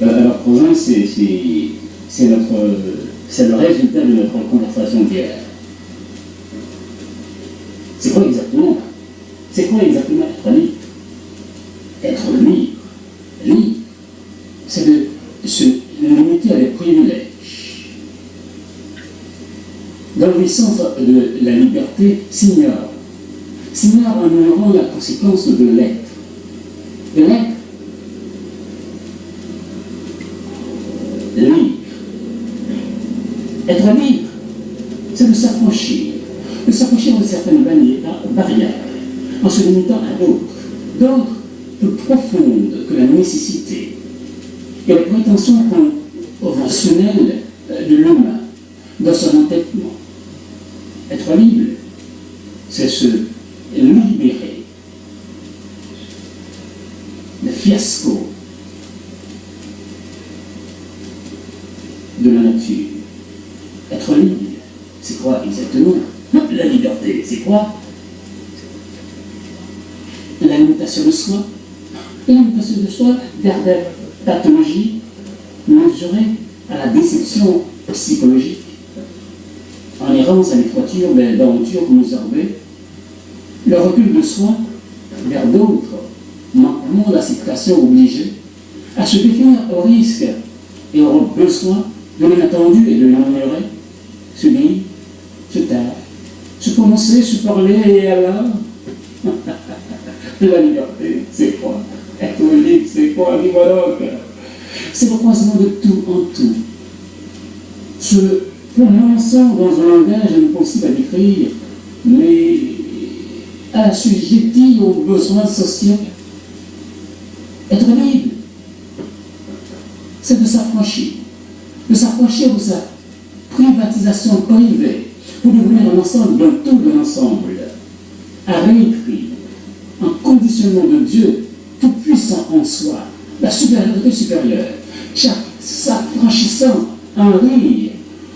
Alors, Rosin, c'est le résultat de notre conversation d'hier. C'est quoi exactement? C'est quoi exactement être libre? Être libre. Libre, c'est de se limiter à des privilèges. Dans le sens de la liberté, s'ignore en ignorant la conséquence de l'être. De l'être libre. Être libre, c'est de s'affranchir de certaines barrières, en se limitant à d'autres plus profondes que la nécessité et les prétentions conventionnelles de l'humain dans son entêtement. Être libre, c'est se libérer des fiascos de la nature. Être libre, c'est quoi exactement? La liberté, c'est quoi? La limitation de soi. La limitation de soi vers des pathologies mesurées à la déception psychologique, en errance à l'étroiture des dentures conservées, le recul de soi vers d'autres manquements d'acceptation obligée à se définir au risque et au besoin de l'inattendu et de l'ignorer, se dire, se taire, se prononcer, se parler, et alors la liberté, c'est quoi? Être libre, c'est quoi? Dis-moi donc. C'est le croisement de tout en tout. Se prononçant dans un langage impossible à décrire, mais assujetti aux besoins sociaux. Être libre, c'est de s'affranchir de sa privatisation privée pour devenir un ensemble d'un tout d'un ensemble, à réécrire un conditionnement de Dieu tout-puissant en soi, la supériorité supérieure, s'affranchissant en rire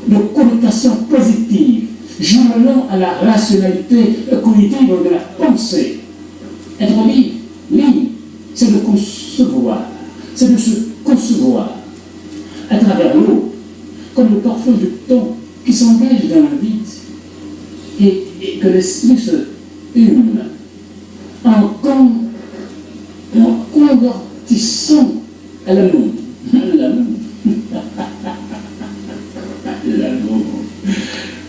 de connotations positives, jumelant à la rationalité cognitive de la pensée. Être libre, c'est de concevoir, c'est de se concevoir à travers l'eau, comme le parfum du temps qui s'engage dans le vide et que l'esprit se hume en convertissant à l'amour. L'amour. L'amour.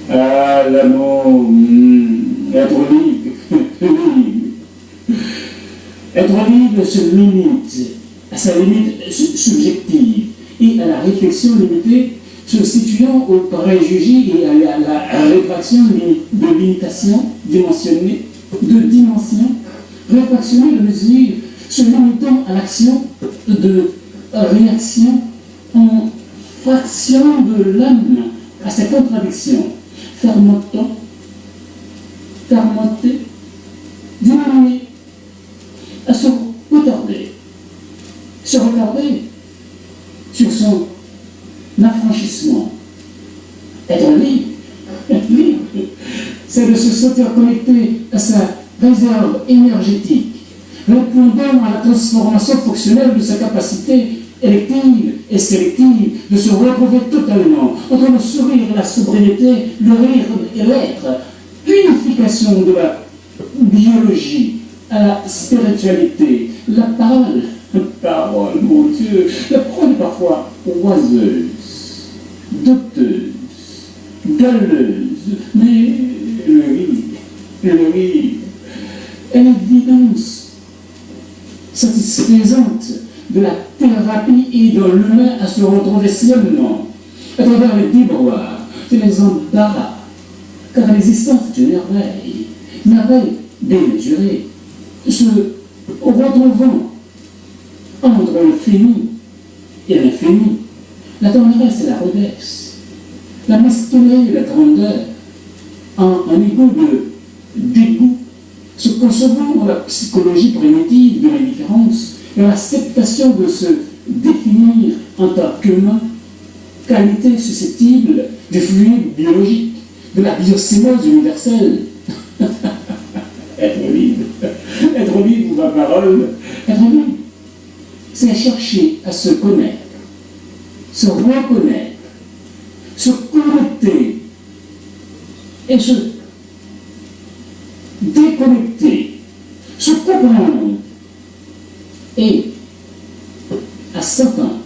Ah, l'amour. Être libre. Être libre se limite à sa limite subjective et à la réflexion limitée se situant aux préjugés et à la réfraction de limitation dimensionnée, de dimension, réfractionnée de mesure, se limitant à l'action de réaction en fraction de l'âme, à sa contradiction, fermenté, diminuer, à se retarder sur son affranchissement. Être libre, c'est de se sentir connecté à sa réserve énergétique, répondant à la transformation fonctionnelle de sa capacité élective et sélective, de se retrouver totalement entre le sourire et la sobriété, le rire et l'être, unification de la biologie à la spiritualité, la parole, mon Dieu, la parole est parfois oiseuse, douteuse, galeuse, mais le rire est l'évidence satisfaisante de la thérapie et dans l'humain à se retrouver seulement à travers les déboires, c'est les embarras, car l'existence est une merveille démesurée, se retrouvant entre le fini et l'infini, la tendresse et la rudesse, la mesquinerie et la grandeur, en égo de dégoût, se concevant dans la psychologie primitive de l'indifférence, dans l'acceptation de se définir en tant qu'humain, qualité susceptible du fluide biologique, de la biosémose universelle. Être libre, ma parole, être libre, c'est chercher à se connaître se reconnaître, se connecter et se déconnecter, se comprendre et à s'entendre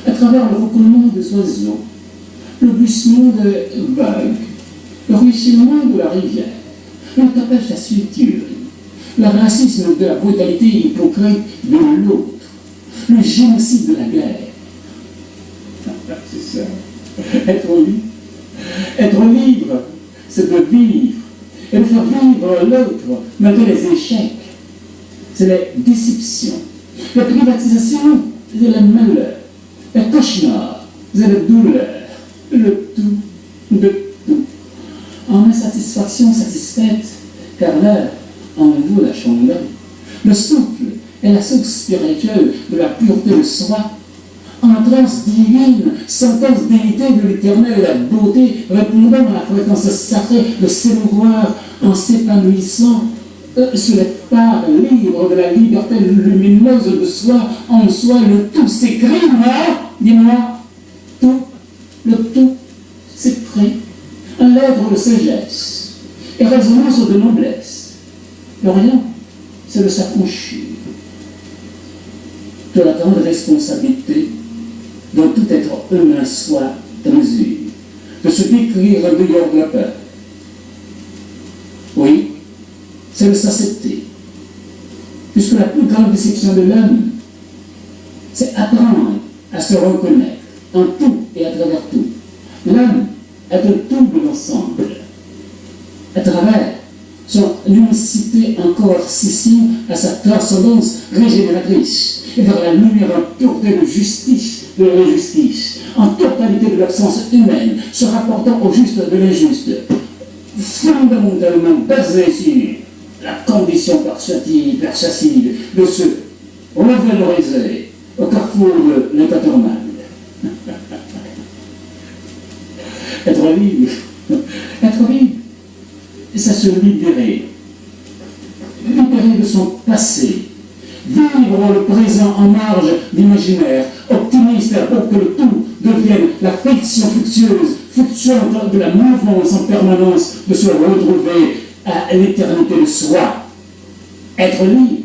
à travers le reconnement des oiseaux, le bruissement des vagues, le ruissellement de la rivière, le tapage taciturne, le racisme de la brutalité hypocrite de l'autre, le génocide de la guerre. C'est ça. Être libre. Être libre, c'est de vivre et de faire vivre l'autre malgré les échecs. C'est la déception, la privatisation, c'est le malheur, le cauchemar, c'est la douleur, le tout de tout. En insatisfaction satisfaite, car l'heure en vaut la chandelle. Le souffle est la source spirituelle de la pureté de soi. En transe divine, sentence d'unité de l'éternel et la beauté, répondant à la fréquence sacrée de s'émouvoir en s'épanouissant sur les phares libres de la liberté lumineuse de soi, en soi, le tout s'écrit, moi, dis-moi, tout, le tout s'écrit, un lettre de sagesse et résonance de noblesse. Le rien, c'est de s'affranchir de la grande responsabilité dont tout être humain soit en mesure de se décrire en dehors de la peur. Oui, c'est de s'accepter. Puisque la plus grande déception de l'homme, c'est apprendre à se reconnaître en tout et à travers tout. L'homme est un tout de l'ensemble. À travers son unicité en coercition à sa transcendance régénératrice et vers la lumière en pureté de justice, de l'injustice, en totalité de l'absence humaine, se rapportant au juste de l'injuste, fondamentalement basé sur la condition persuasive de se revaloriser au carrefour de l'incontournable. Être libre, c'est se libérer de son passé, vivre le présent en marge d'imaginaire, optimiste pour que le tout devienne la fiction fluctuante de la mouvance en permanence de se retrouver à l'éternité de soi. Être libre,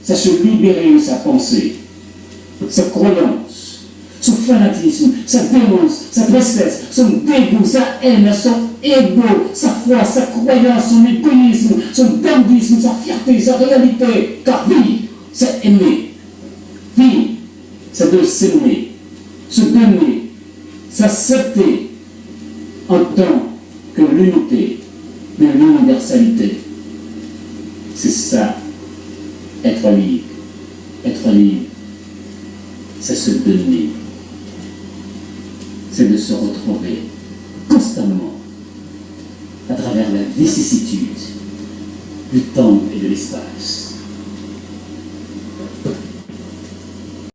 c'est se libérer de sa pensée, sa croyance, son fanatisme, sa démence, sa tristesse, son dégoût, sa haine, son ego, sa foi, sa croyance, son égoïsme, son dandisme, sa fierté, sa réalité. Car vivre, c'est aimer. Vivre, c'est de s'aimer, se donner, s'accepter en tant que l'unité de l'universalité. C'est ça, être libre. Être libre, c'est se donner. C'est de se retrouver constamment à travers la vicissitude du temps et de l'espace.